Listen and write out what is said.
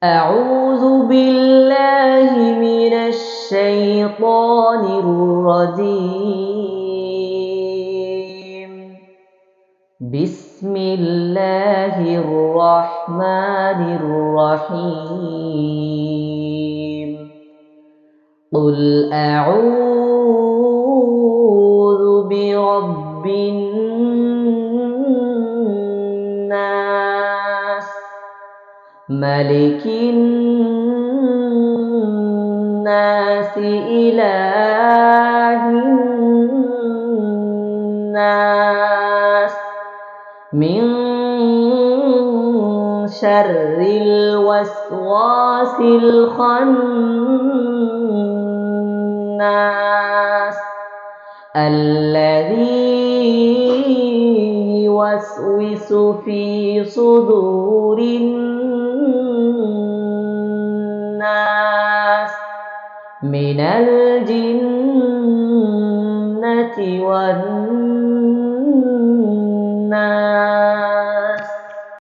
أعوذ بالله من الشيطان الرجيم. بسم الله الرحمن الرحيم. قل أعوذ برب الناس ملك الناس إله الناس من شر الوسواس الخناس الذي يوسوس في صدور الناس من الجنة والناس.